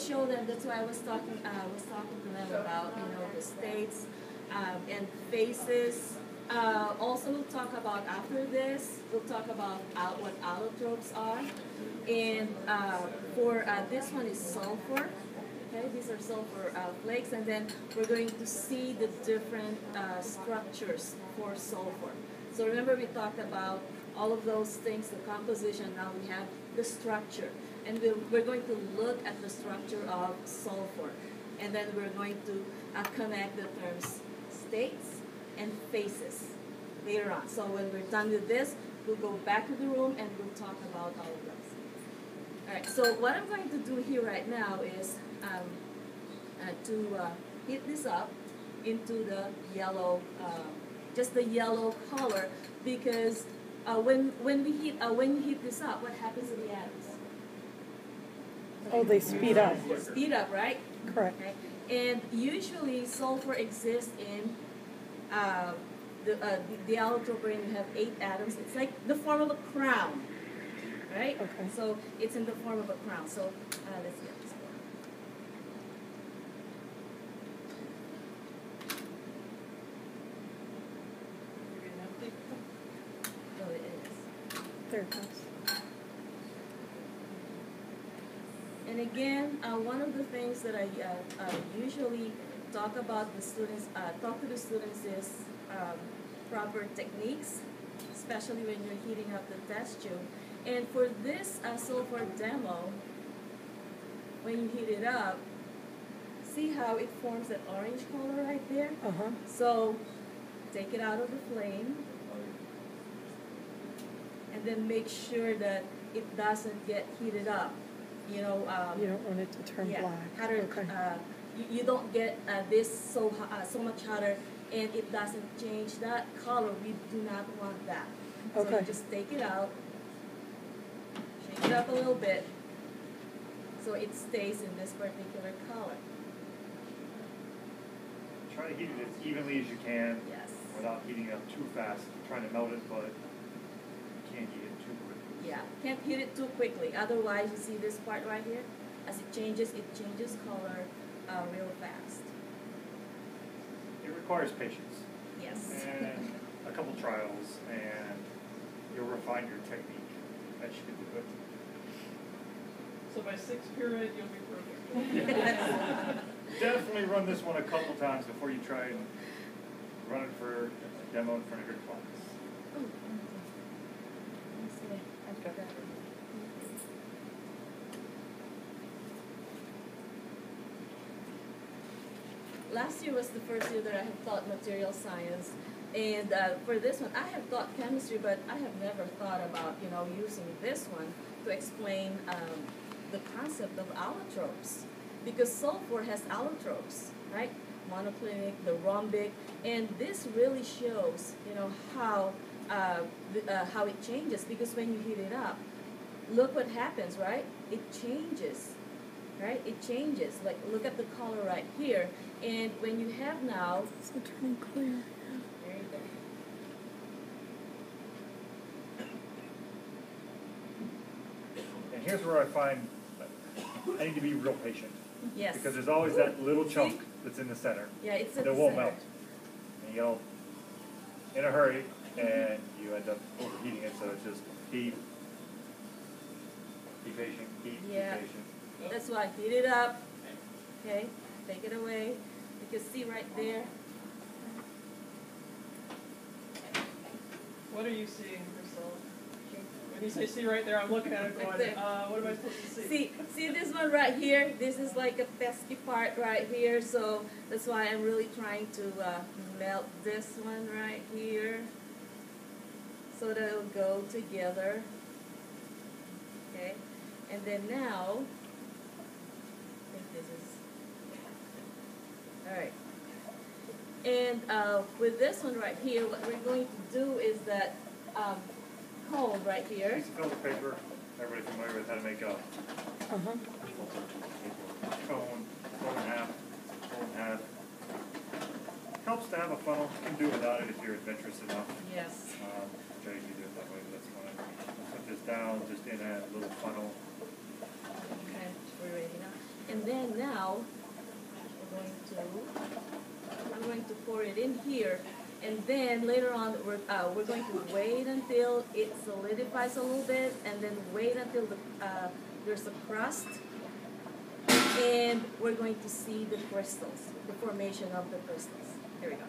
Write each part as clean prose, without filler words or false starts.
show them. That's why I was talking to them about the states and phases. Also, we'll talk about after this. We'll talk about what allotropes are, and for this one is sulfur. Okay, these are sulfur flakes, and then we're going to see the different structures for sulfur. So remember we talked about all of those things, the composition. Now we have the structure, and we're going to look at the structure of sulfur, and then we're going to connect the terms states and phases later on. So when we're done with this, we'll go back to the room and we'll talk about all of those. All right, so what I'm going to do here right now is to heat this up into the yellow, just the yellow color, because when you heat this up, what happens to the atoms? Oh, they speed up. Speed up, right? Correct. Okay. And usually sulfur exists in the allotrope wherein you have 8 atoms. It's like the form of a crown, right? Okay. So it's in the form of a crown. So let's get this going. Oh, it is. There it goes. And again, one of the things that I usually talk about the students, talk to the students is proper techniques, especially when you're heating up the test tube. And for this sulfur demo, when you heat it up, see how it forms that orange color right there? Uh-huh. So take it out of the flame, and then make sure that it doesn't get heated up. You don't want it to turn black. Hotter, okay. You don't get this so much hotter, and it doesn't change that color. We do not want that. Okay. So you just take it out, shake it up a little bit, so it stays in this particular color. Try to heat it as evenly as you can. Yes. Without heating it up too fast. Trying to melt it, but you can't heat it too quickly. Yeah, can't heat it too quickly. Otherwise, you see this part right here? As it changes color real fast. It requires patience. Yes. And a couple trials, and you'll refine your technique. That should do it. So by 6th period, you'll be perfect. Definitely run this one a couple times before you try and run it for a demo in front of your class. Oh, let's see. I've got that. Last year was the first year that I had taught material science, and for this one I have taught chemistry, but I have never thought about using this one to explain the concept of allotropes, because sulfur has allotropes, right? Monoclinic, the rhombic, and this really shows how it changes, because when you heat it up, look what happens, right? It changes. Right? It changes. Like, look at the color right here. And when you have now... It's turning clear. There you go. And here's where I find I need to be real patient. Yes. Because there's always that little chunk that's in the center. Yeah, it's at that the won't center. melt. And you'll, in a hurry, and you end up overheating it, so it's just heat, be patient, heat, Yeah. be patient. That's why heat it up. Okay, take it away. You can see right there. What are you seeing, Crystal? When you say see right there, I'm looking at it going, what am I supposed to see? See this one right here? This is like a pesky part right here, so that's why I'm really trying to melt this one right here so that it'll go together. Okay, and then now, I think this is, all right. And with this one right here, what we're going to do is that cone right here. Piece of filter paper. Everybody familiar with how to make a Uh-huh. cone, fold in half, fold in half. Helps to have a funnel. You can do without it if you're adventurous enough. Yes. Try to do it that way, but that's fine. Put this down just in a little funnel. Okay, we're ready now. And then now, we're going to pour it in here. And then later on, we're going to wait until it solidifies a little bit, and then wait until there's a crust. And we're going to see the crystals, the formation of the crystals. Here we go.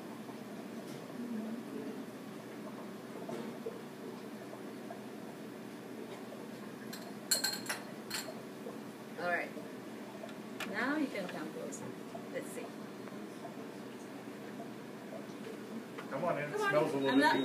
All right. Now you can come closer. Let's see. Come on in, it Come on smells a in. little I'm bit. not